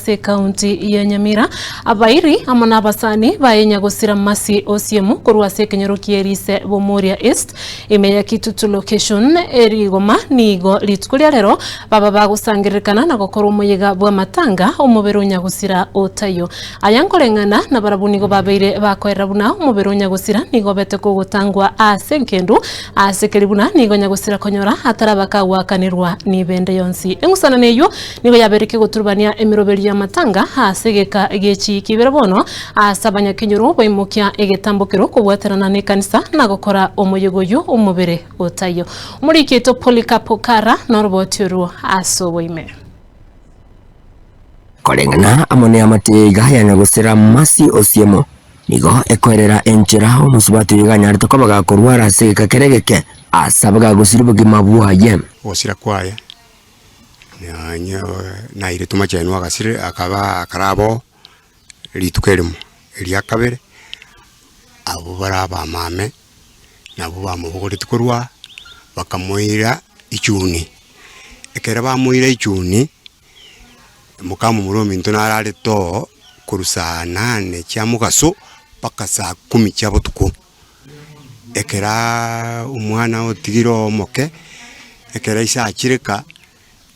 Kaunti ya Nyamira abairi amana abasani bayenya gusira masi osiemu kurwa sekenyero kierise Bomoria East imeya kitutu location erigoma nigo litkulia rero baba bagusangirikana na gukora umuyiga bwa matanga umubero nyagusira otayo ayankorengana na barabunigo babeire bakorera buna umubero nyagusira nigo bete ko gutangwa asenkendu asekelibuna nigo nyagusira konyora atarabaka wakanirwa ni bende yonsi engusana neyo nigo yabereke guturbania emiroberi matanga hasegeka gechi kibere bono asabanya kinyuru boimukia egetambukiro kubwaterana ne kanisa na gukora umuyogoyo umubere otayo muri keto Polikapo Kara norbotiru asoboime korengana amone amatega yana gusera masi osiemo nigo ekorera enchera omusubatu yiganya rito kobaga korwara segeka keregeke asabaga gusiribugi mabuaye osira kwaye na ile tumachenu agasire akaba akarabo litukelemo elia kabere abo baraba mame nabo bamubugore tukorwa bakamuira ichuni ekera bamuira ichuni mukamu muromi ntunarare to kurusa 8 kya mugaso paka saa 10 kya botuko ekera umwana otigiro moke ekera isa akireka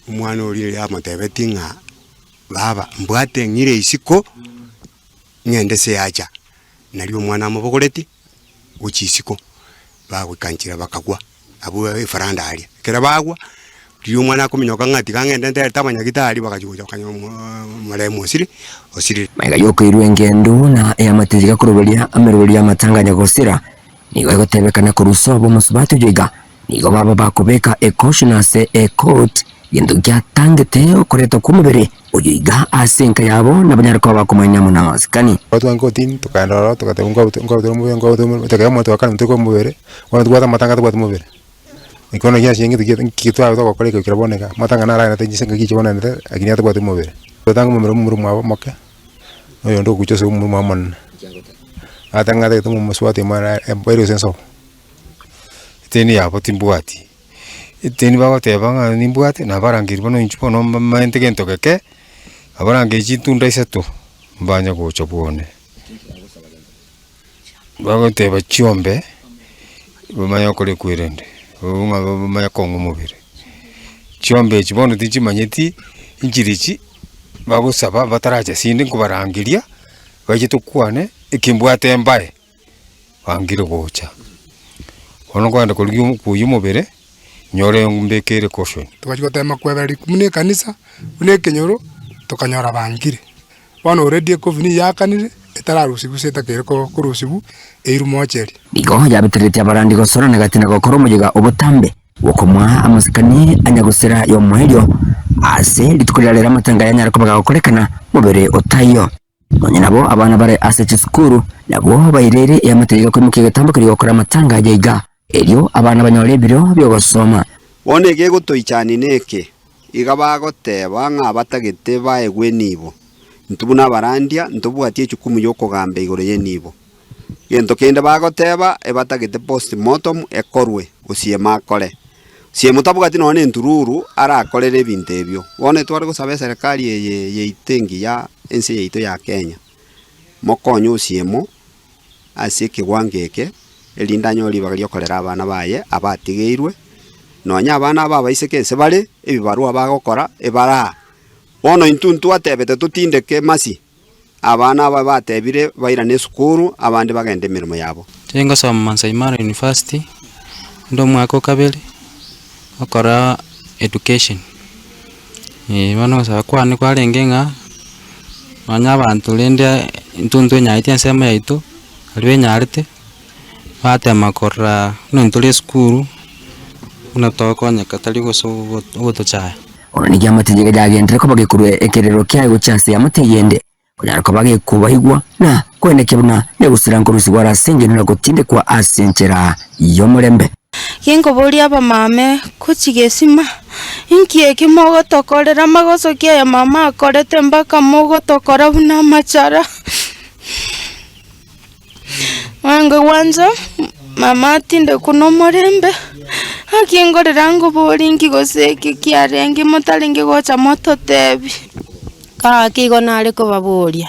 umwana uri amatebetinga baba mbwate ngire isiko ngende se yaja nali umwana amubogoreti uchisiko bagwikangira bakagwa abo ifaranda ali kera bagwa uri umwana kuminyoka ngati kangende ndere tamanya gitari bakajuja kanyo mare musiri osiri maiga yoko irwengendo na amategeka kuroberia ameroberia matanganya gosira nigo gotebekana kuruso bo musubatu jiga nigo baba bakobeka ekoshinase ekot yendo gyatangete okoreto kumubere uyiga asenka yabo nabanyarko bakomanya munawasikani watu angotin tukandoro tukatunga ngo tukayamo tukana tuko mubere watu gwata matanga twatu mubere ikono ya shingi kitwa to koreka kiraboneka matanga nara na tenjisenga kichona nete akinya twatu mubere tutanga mumuru mwabo moke oyo ndo kuchose mumuru mwamon atanga te tumu muswati mara embero senso teni yabo timbuati iteni bago tebanga nimbuate na barangir bono inchupo no mente gento keke abarange chitunda isetu mbanya ko chopone bago teba chiombe bamanya kole kwirende unga bamanya kongo mubire chiombe chibono tichi manyeti injirichi bago saba bataraje sinde kubarangiria baje tukwane ikimbuate mbaye wangire gocha ono kwanda kuli kuyumubire nyore ngumbekere kosho tukajikotema kwebera kumune kanisa une kenyoro tukanyora bangire bano already kovini yakanire etararusibu setakere ko kurusibu eiru mocheri nigo yabitirite abarandi gosora negatina gokoro mugiga obutambe wokomwa amasikani anyagusera yo mwerio ase litukulira matanga yanyara kubaga gukorekana mubere otayo none nabo abana bare ase chiskuru nabo bayirere yamategeka kwimukiga tambukiri gokora matanga yiga elio abana banyore biro byo gosoma bonege gutoichani neke igabagoteba ng'abatagete baegwe nibo ntubuna barandia ntubwatie chukumu yokogamba igoro ye nibo gento kende bagoteba ebatagete postmortem ekorwe usiema akore siemu tabugati none ntururu ara akorere ebintu ebyo bone twari gusaba serikali ye itengi ya ense yeito ya Kenya mokonyo usiemo ase kigwangeke elinda nyori bagariokorera abana baye abatigeirwe nonya abana babaiseke se bale ebibarua bagokora ebara bono intuntu atebete tutindeke masi abana batebire bairane sukuru abandi bagende mirimo yabo tenga soma Masai Mara University ndo mwako kabele akora education bano sakwane kwalengenga manya abantu lende intuntu nyaite nsema yaito alwe nyarite batema korra nontole skuru unatoka nyakatali goso wotochaya onanigia amategeko jagendere ko bagekurwe ekerero kyayo chance ya mateyende kunyara ko bagekubahigwa na kwendeke buna ne gusiranga rusigwara senge nira gutinde kwa asenchera yo murembe yengo boli aba mame kuchigesima inkie kimogo tokorera magoso kya ya mama akorete mbaka mogo tokora buna machara wanga wanza mama tinde kuno murembe akingorera ngo boli ngigoseke kyarengi motalingi gocha moto tebi Kigo nari kubaburia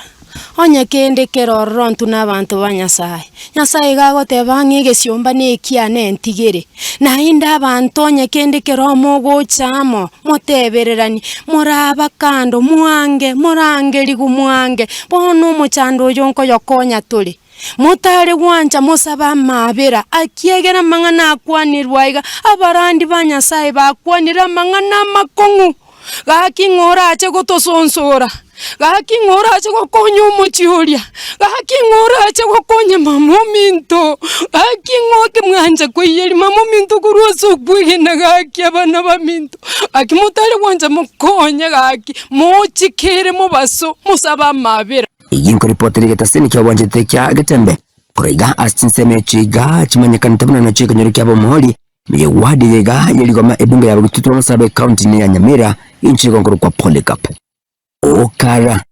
onye kende kerorro ntu n'abantu ba Nyasaye Nyasaye gagoteba ng'egesiomba n'ekiane ntigere nainde abantu onye kende keromo gochamo motebererani moraba kando murange ligu mwange bono omochando oyo nkoyokonya tuli mutare gwanja musaba amabera akiegera mang'ana akwanirwa iga abarandi ba Nyasaye bakwanira mang'ana amakong'u gaki ng'ora ache gotosonsora gaki ng'ora ache gokonya omochioria gaki ng'ora ache gokonya mama ominto gaki ng'oke mwanja kweyeri mama ominto kurwasa okwegena gaki abana baminto gaki mutare gwanja mokonya gaki mochikere mobaso musaba amabera iginko ripoteri getaseni kya wanjete kya getembe kuraiga asinseme chiga chimanyekana tabuna na chika nyoruki abo muholi miye wadi yega yeligoma ebunga ya Bugitutu Musabe county ni ya Nyamira inchi gongoro kwa Polycarp Okara.